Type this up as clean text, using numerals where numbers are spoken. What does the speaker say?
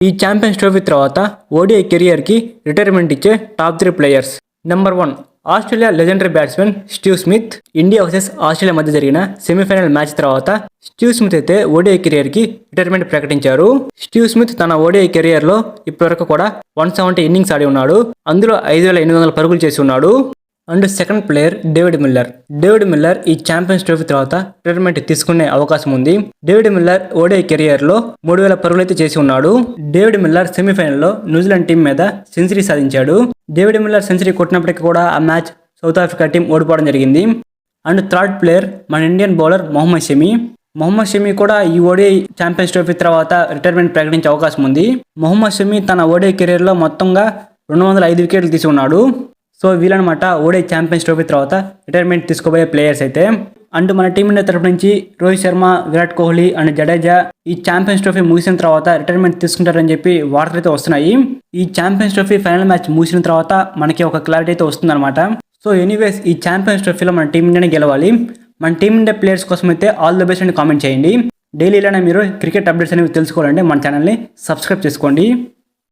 ఈ champions trophy తర్వాత ODI కెరియర్కి retirement ఇచ్చే top 3 players. Number 1 Australia legendary batsmen Steve Smith. India versus Australia మధ్య జరిగిన సెమీఫైనల్ మ్యాచ్ తర్వాత స్టీవ్ స్మిత్ అయితే ఓడిఐ కెరియర్కి రిటైర్మెంట్ ప్రకటించారు. స్టీవ్ స్మిత్ తన ఓడిఐ కెరియర్లో ఇప్పటివరకు కూడా 170 ఇన్నింగ్స్ ఆడి ఉన్నాడు. అందులో 5800 పరుగులు చేసి ఉన్నాడు. And second player David Miller ఈ ఛాంపియన్స్ ట్రోఫీ తర్వాత రిటైర్మెంట్ తీసుకునే అవకాశం ఉంది. డేవిడ్ మిల్లర్ ఓడిఐ కెరియర్లో 3000 పరుగులు అయితే చేసి ఉన్నాడు. డేవిడ్ మిల్లర్ సెమీఫైనల్లో న్యూజిలాండ్ టీం మీద సెంచరీ సాధించాడు. డేవిడ్ మిల్లర్ సెంచరీ కొట్టినప్పటికీ కూడా ఆ మ్యాచ్ సౌత్ ఆఫ్రికా టీం ఓడిపోవడం జరిగింది. అండ్ థర్డ్ ప్లేయర్ మన ఇండియన్ బౌలర్ మొహమ్మద్ షమి కూడా ఈ ఓడిఐ ఛాంపియన్స్ ట్రోఫీ తర్వాత రిటైర్మెంట్ ప్రకటించే అవకాశం ఉంది. మొహమ్మద్ షమి తన ఓడిఐ కెరీర్లో మొత్తంగా 205 వికెట్లు తీసి ఉన్నాడు. సో వీళ్ళనమాట ఓడిఐ ఛాంపియన్స్ ట్రోఫీ తర్వాత రిటైర్మెంట్ తీసుకోబోయే ప్లేయర్స్ అయితే. అండ్ మన టీమిండియా తరపు నుంచి రోహిత్ శర్మ, విరాట్ కోహ్లీ అండ్ జడేజా ఈ ఛాంపియన్స్ ట్రోఫీ ముగిసిన తర్వాత రిటైర్మెంట్ తీసుకుంటారని చెప్పి వార్తలు అయితే వస్తున్నాయి. ఈ ఛాంపియన్స్ ట్రోఫీ ఫైనల్ మ్యాచ్ ముగిసిన తర్వాత మనకి ఒక క్లారిటీ అయితే వస్తుందన్నమాట. సో ఎనీవేస్ ఈ ఛాంపియన్స్ ట్రోఫీలో మన టీమిండియానే గెలవాలి. మన టీమిండియా ప్లేయర్స్ కోసం అయితే ఆల్ ద బెస్ట్ అని కామెంట్ చేయండి. డైలీ ఇలానే మీరు క్రికెట్ అప్డేట్స్ అనేవి తెలుసుకోవాలంటే మన ఛానల్ని సబ్స్క్రైబ్ చేసుకోండి.